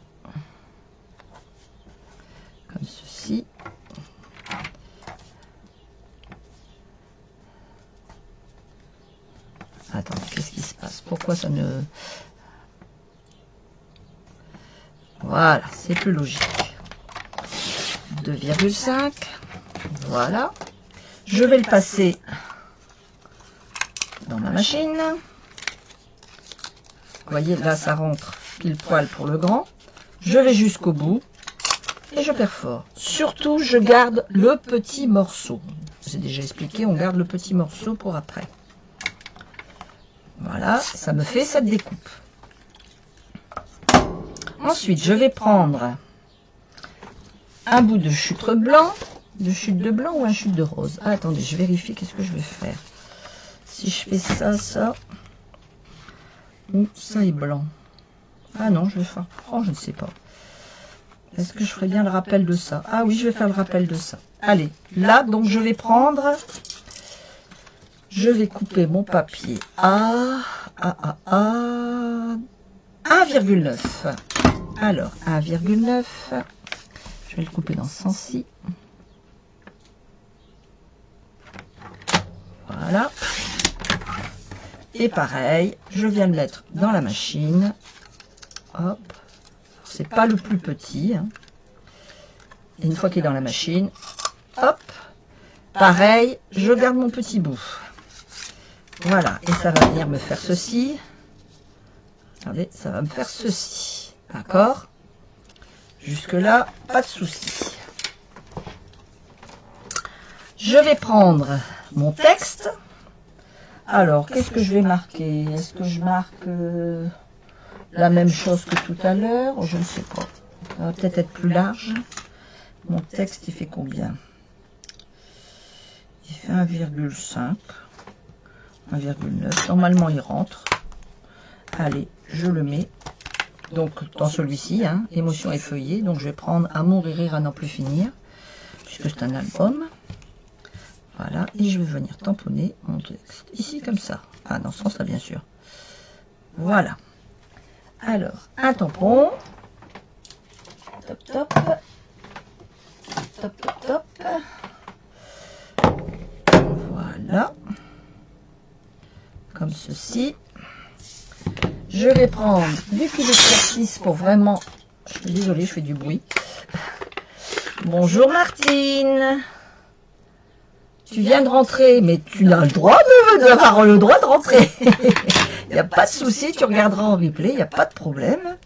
comme ceci. Attends, qu'est-ce qui se passe? Pourquoi ça ne... Voilà, c'est plus logique. 2,5. Voilà. Je vais le passer dans ma machine. Vous voyez, là, ça rentre pile poil pour le grand. Je vais jusqu'au bout et je perfore. Surtout, je garde le petit morceau. J'ai déjà expliqué, on garde le petit morceau pour après. Voilà, ça me fait cette découpe. Ensuite, je vais prendre un bout de chutre blanc, de chute de blanc ou un chute de rose. Ah, attendez, je vérifie qu'est-ce que je vais faire. Si je fais ça, ça, ou ça est blanc. Ah non, je vais faire... Oh, je ne sais pas. Est-ce que je ferai bien le rappel de ça? Ah oui, je vais faire le rappel de ça. Allez, là, donc je vais prendre... Je vais couper mon papier à 1,9. Alors, 1,9. Je vais le couper dans ce sens-ci. Voilà. Et pareil, je viens le mettre dans la machine. Hop. C'est pas le plus petit. Hein. Et une fois qu'il est dans la machine, hop. Pareil, je garde mon petit bout. Voilà. Et ça va venir me faire ceci. Regardez, ça va me faire ceci. D'accord? Jusque-là, pas de souci. Je vais prendre mon texte. Alors, qu'est-ce que je vais marquer? Est-ce que je marque la même chose que tout à l'heure? Je ne sais pas. Ça va peut-être être plus large. Mon texte, il fait combien? Il fait 1,5. 1,9. Normalement, il rentre. Allez, je le mets. Donc, dans celui-ci, hein, émotion effeuillée. Donc, je vais prendre Amour et rire à n'en plus finir. Puisque c'est un album. Voilà. Et je vais venir tamponner mon texte. Ici, comme ça. Ah, dans ce sens-là, bien sûr. Voilà. Alors, un tampon. Top, top. Top, top, top. Voilà. Comme ceci. Je vais prendre du fil d'exercice pour vraiment... Je suis désolée, je fais du bruit. Bonjour Martine. Tu viens de rentrer, mais tu as le droit d'avoir le droit de rentrer. Il n'y a pas de souci, tu regarderas en replay, il n'y a pas de problème.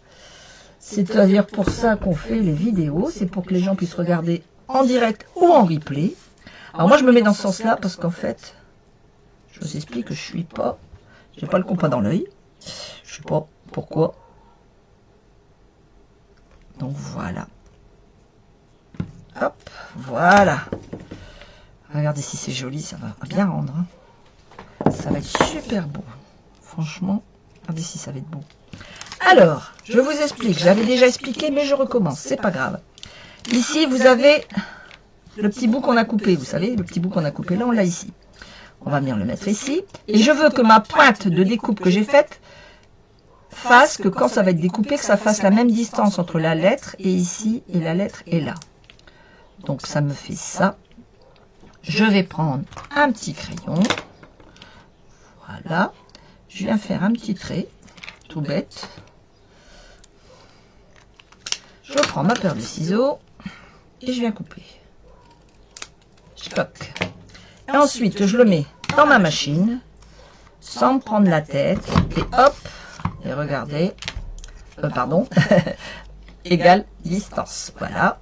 C'est-à-dire pour ça qu'on fait les vidéos, c'est pour que les gens puissent regarder en direct ou en replay. Alors moi je me mets dans ce sens-là parce qu'en fait, je vous explique que je suis pas, j'ai pas le compas dans l'œil. Je sais pas pourquoi. Donc voilà. Hop, voilà. Regardez si c'est joli, ça va bien rendre. Hein. Ça va être super beau. Franchement, regardez si ça va être beau. Alors, je vous explique. J'avais déjà expliqué, mais je recommence. C'est pas grave. Ici, vous avez le petit bout qu'on a coupé. Vous savez, le petit bout qu'on a coupé là, on l'a ici. On va venir le mettre ici. Et je veux que ma pointe de découpe que j'ai faite fasse que quand ça va être découpé, que ça fasse la même distance entre la lettre et ici et la lettre est là. Donc ça me fait ça. Je vais prendre un petit crayon. Voilà. Je viens faire un petit trait, tout bête. Je prends ma paire de ciseaux et je viens couper. Je coque. Et ensuite, je le mets dans ma machine sans me prendre la tête. Et hop, et regardez, pardon, égale distance. Voilà.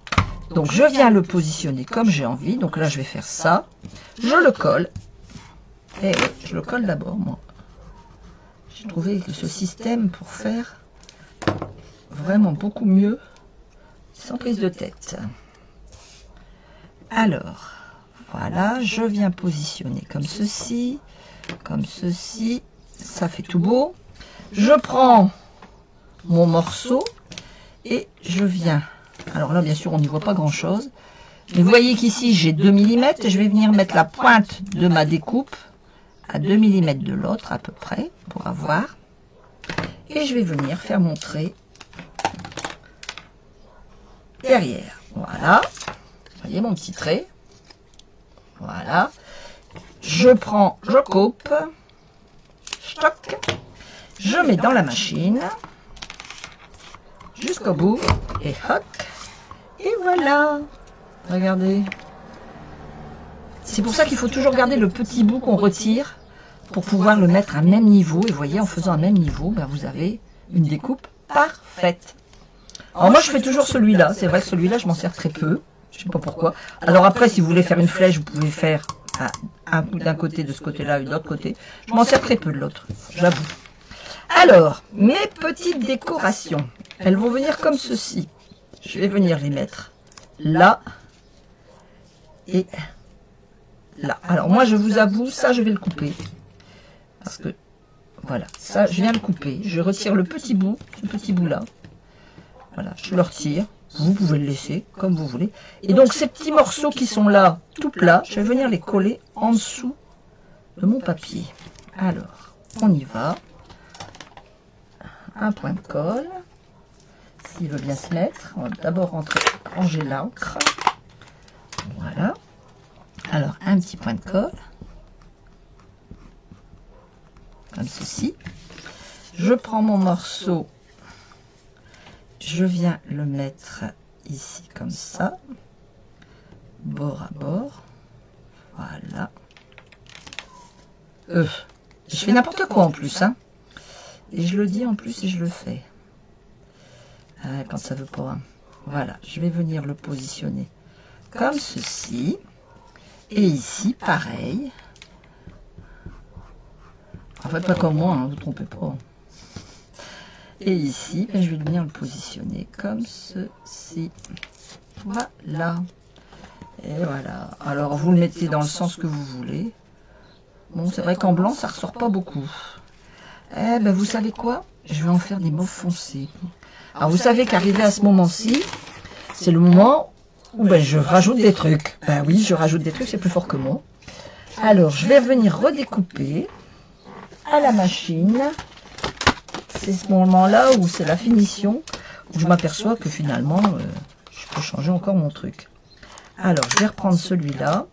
Donc, je viens le positionner comme j'ai envie. Donc là, je vais faire ça. Je le colle. Et oui, je le colle d'abord, moi. J'ai trouvé ce système pour faire vraiment beaucoup mieux sans prise de tête. Alors, voilà, je viens positionner comme ceci, ça fait tout beau. Je prends mon morceau et je viens, alors là bien sûr on n'y voit pas grand chose, mais vous voyez qu'ici j'ai 2 mm et je vais venir mettre la pointe de ma découpe à 2 mm de l'autre à peu près pour avoir, et je vais venir faire mon trait derrière. Voilà, vous voyez mon petit trait. Voilà, je prends, je coupe, je toque, je mets dans la machine jusqu'au bout et hop, et voilà. Regardez, c'est pour ça qu'il faut toujours garder le petit bout qu'on retire pour pouvoir le mettre à même niveau. Et vous voyez, en faisant un même niveau, ben vous avez une découpe parfaite. Alors moi je fais toujours celui-là, c'est vrai que celui-là je m'en sers très peu, je sais pas pourquoi. Alors après si vous voulez faire une flèche, vous pouvez faire un coup d'un côté de ce côté-là et de l'autre côté. Je m'en sers très peu de l'autre, j'avoue. Alors, mes petites décorations, elles vont venir comme ceci. Je vais venir les mettre là et là. Alors moi je vous avoue, ça je vais le couper. Parce que, voilà, ça je viens le couper. Je retire le petit bout, ce petit bout-là. Voilà, je le retire. Vous pouvez le laisser comme vous voulez. Et donc ces petits morceaux qui sont là, tout plats, je vais venir les coller en dessous de mon papier. Alors, on y va. Un point de colle. S'il veut bien se mettre. On va d'abord ranger l'encre. Voilà. Alors, un petit point de colle. Comme ceci. Je prends mon morceau. Je viens le mettre ici comme ça, bord à bord, voilà. Je fais n'importe quoi en plus, hein. Et je le dis en plus et je le fais. Ah, quand ça veut pas. Voilà, je vais venir le positionner comme ceci. Et ici, pareil. En fait, pas comme moi, hein, vous ne trompez pas. Et ici, ben, je vais venir le positionner comme ceci. Voilà. Et voilà. Alors, vous le mettez dans le sens que vous voulez. Bon, c'est vrai qu'en blanc, ça ressort pas beaucoup. Eh ben, vous savez quoi? Je vais en faire des mauves foncés. Alors, vous savez qu'arrivé à ce moment-ci, c'est le moment où ben, je rajoute des trucs. Ben oui, je rajoute des trucs, c'est plus fort que moi. Alors, je vais venir redécouper à la machine. C'est ce moment-là où c'est la finition, où je m'aperçois que finalement, je peux changer encore mon truc. Alors, je vais reprendre celui-là.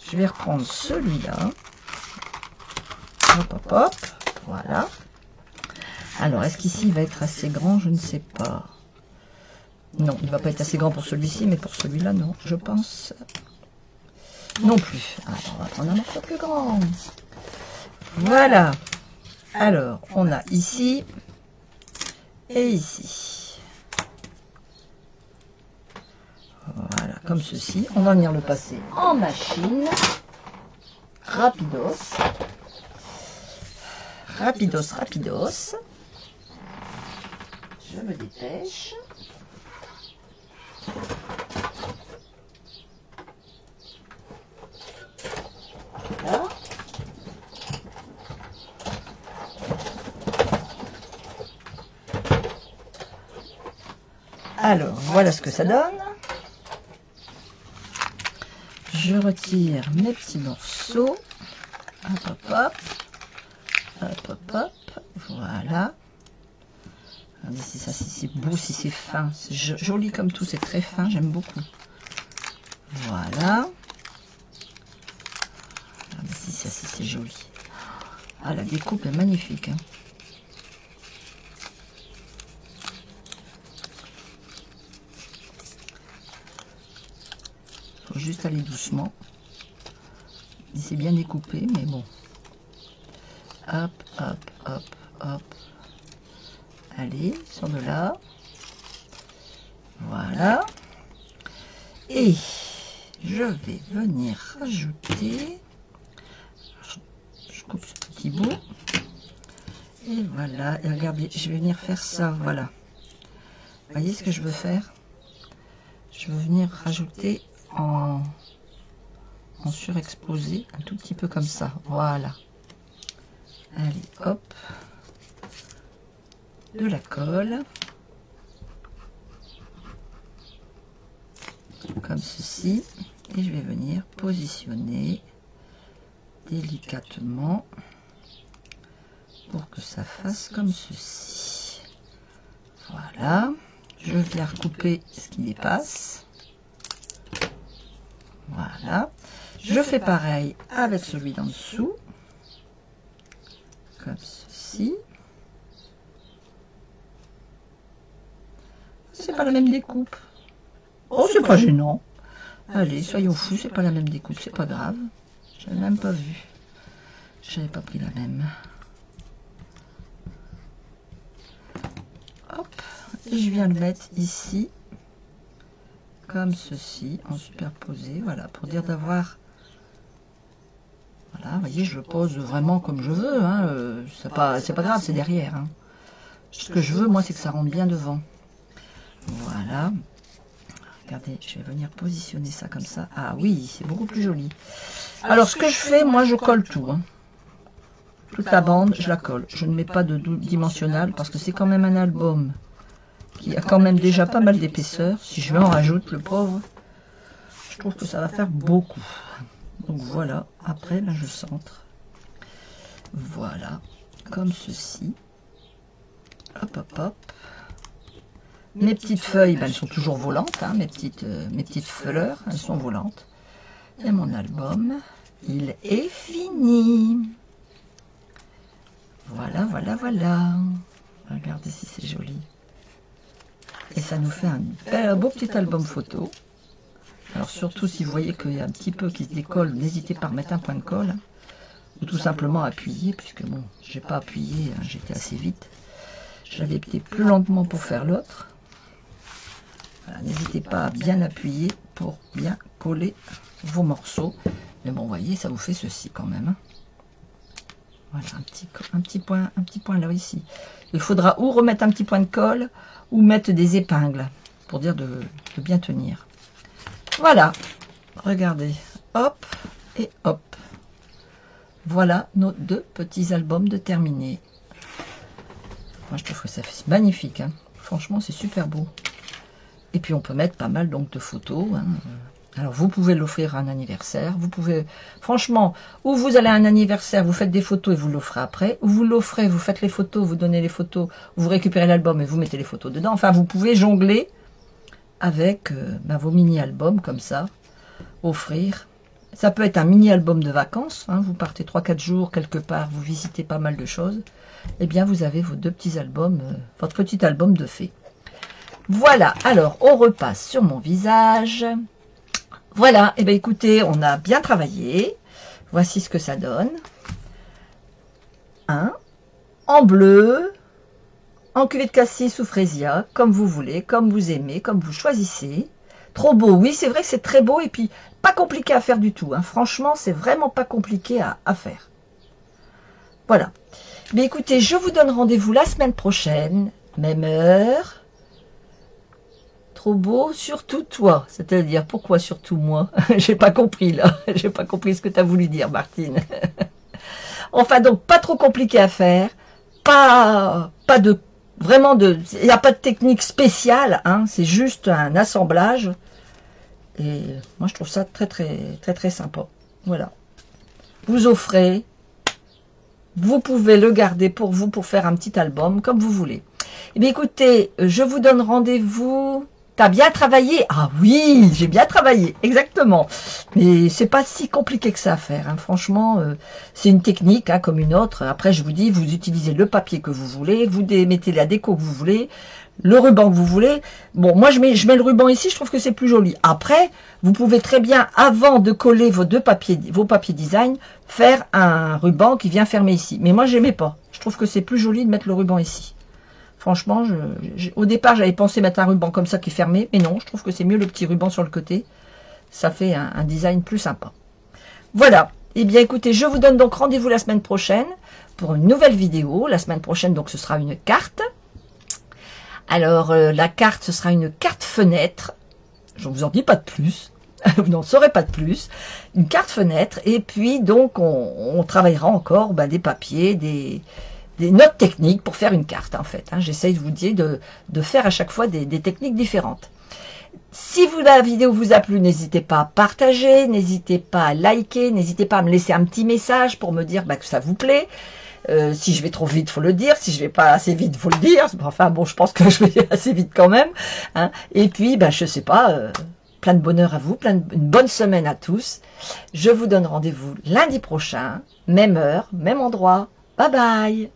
Je vais reprendre celui-là. Hop, hop, hop. Voilà. Alors, est-ce qu'ici, il va être assez grand? Je ne sais pas. Non, il ne va pas être assez grand pour celui-ci, mais pour celui-là, non. Je pense non plus. Alors, on va prendre un morceau plus grand. Voilà. Alors, on a ici et ici. Voilà, comme ceci. On va venir le passer en machine. Rapidos. Rapidos, rapidos. Je me dépêche. Voilà. Alors, voilà ce que ça donne. Je retire mes petits morceaux. Hop, hop, hop. Hop, hop, hop. Voilà. Regardez si ça, si c'est beau, si c'est fin. C'est joli comme tout, c'est très fin, j'aime beaucoup. Voilà. Regardez si ça, si c'est joli. Ah, la découpe est magnifique. Hein. Faut juste aller doucement. C'est bien découpé, mais bon. Hop, hop, hop, hop. Allez, sur de là. Voilà. Et je vais venir rajouter. Je coupe ce petit bout. Et voilà. Et regardez, je vais venir faire ça. Voilà. Vous voyez ce que je veux faire? Je veux venir rajouter en surexposé, un tout petit peu comme ça. Voilà. Allez, hop. De la colle. Comme ceci. Et je vais venir positionner délicatement pour que ça fasse comme ceci. Voilà. Je viens recouper ce qui dépasse. Voilà. Je fais pareil avec celui d'en dessous. Comme ceci. C'est pas la même découpe. Oh, c'est pas gênant. Allez, soyons fous, c'est pas la même découpe, c'est pas grave. J'avais même pas vu. J'avais pas pris la même. Hop. Et je viens le mettre ici. Comme ceci, en superposé. Voilà, pour dire d'avoir... Voilà, vous voyez, je le pose vraiment comme je veux. Hein. C'est pas grave, c'est derrière. Hein. Ce que je veux, moi, c'est que ça rentre bien devant. Voilà. Regardez, je vais venir positionner ça comme ça. Ah oui, c'est beaucoup plus joli. Alors, ce que je fais, moi, je colle tout. Hein. Toute la bande, je la colle. Je ne mets pas de dimensionnel parce que c'est quand même un album qui a quand même déjà pas mal d'épaisseur. Si je en rajoute, le pauvre, je trouve que ça va faire beaucoup. Donc voilà, après, ben, je centre. Voilà, comme ceci. Hop, hop, hop. Mes petites feuilles, ben, elles sont toujours volantes. Hein, mes petites fleurs, elles sont volantes. Et mon album, il est fini. Voilà, voilà, voilà. Regardez si c'est joli. Et ça nous fait un beau petit album photo. Alors surtout si vous voyez qu'il y a un petit peu qui se décolle, n'hésitez pas à remettre un point de colle. ou tout simplement appuyer, puisque bon, j'ai pas appuyé, hein, j'étais assez vite. J'avais été plus lentement pour faire l'autre. Voilà, n'hésitez pas à bien appuyer pour bien coller vos morceaux. Mais bon, vous voyez, ça vous fait ceci quand même. Hein. Voilà, un petit point là ici. Il faudra ou remettre un petit point de colle ou mettre des épingles pour dire de bien tenir. Voilà, regardez, hop et hop. Voilà nos deux petits albums de terminés. Moi, je trouve que ça fait magnifique. Hein. Franchement, c'est super beau. Et puis, on peut mettre pas mal donc de photos. Hein. Alors, vous pouvez l'offrir à un anniversaire. Vous pouvez, franchement, ou vous allez à un anniversaire, vous faites des photos et vous l'offrez après. Ou vous l'offrez, vous faites les photos, vous donnez les photos, vous récupérez l'album et vous mettez les photos dedans. Enfin, vous pouvez jongler avec vos mini-albums comme ça. Offrir. Ça peut être un mini-album de vacances. Hein. Vous partez 3-4 jours quelque part, vous visitez pas mal de choses. Eh bien, vous avez vos deux petits albums, votre petit album de fées. Voilà, alors, on repasse sur mon visage. Voilà, eh bien, écoutez, on a bien travaillé. Voici ce que ça donne. En bleu, en cuvée de cassis ou frésia, comme vous voulez, comme vous aimez, comme vous choisissez. Trop beau, oui, c'est vrai que c'est très beau et puis pas compliqué à faire du tout. Hein. Franchement, c'est vraiment pas compliqué à faire. Voilà. Mais écoutez, je vous donne rendez-vous la semaine prochaine, même heure. Trop beau, surtout toi. C'est-à-dire, pourquoi surtout moi? J'ai pas compris là. J'ai pas compris ce que tu as voulu dire, Martine. Enfin, donc, pas trop compliqué à faire. Pas de... Vraiment, il n'y a pas de technique spéciale. Hein, c'est juste un assemblage. Et moi, je trouve ça très sympa. Voilà. Vous offrez. Vous pouvez le garder pour vous, pour faire un petit album, comme vous voulez. Eh bien, écoutez, je vous donne rendez-vous. T'as bien travaillé? Ah oui, j'ai bien travaillé, exactement. Mais c'est pas si compliqué que ça à faire. Hein. Franchement, c'est une technique hein, comme une autre. Après, je vous dis, vous utilisez le papier que vous voulez, vous mettez la déco que vous voulez, le ruban que vous voulez. Bon, moi, je mets le ruban ici, je trouve que c'est plus joli. Après, vous pouvez très bien, avant de coller vos papiers design, faire un ruban qui vient fermer ici. Mais moi, je n'aimais pas. Je trouve que c'est plus joli de mettre le ruban ici. Franchement, au départ, j'avais pensé mettre un ruban comme ça qui est fermé, mais non, je trouve que c'est mieux le petit ruban sur le côté. Ça fait un design plus sympa. Voilà. Eh bien, écoutez, je vous donne donc rendez-vous la semaine prochaine pour une nouvelle vidéo. La semaine prochaine, donc, ce sera une carte. Alors, la carte, ce sera une carte fenêtre. Je ne vous en dis pas de plus. Vous n'en saurez pas de plus. Une carte fenêtre. Et puis, donc, on travaillera encore des papiers, des notes techniques pour faire une carte, en fait. Hein. J'essaye de vous dire de faire à chaque fois des techniques différentes. Si la vidéo vous a plu, n'hésitez pas à partager, n'hésitez pas à liker, n'hésitez pas à me laisser un petit message pour me dire que ça vous plaît. Si je vais trop vite, faut le dire. Si je vais pas assez vite, faut le dire. Enfin bon, je pense que je vais assez vite quand même. Hein. Et puis, je sais pas, plein de bonheur à vous, une bonne semaine à tous. Je vous donne rendez-vous lundi prochain, même heure, même endroit. Bye bye.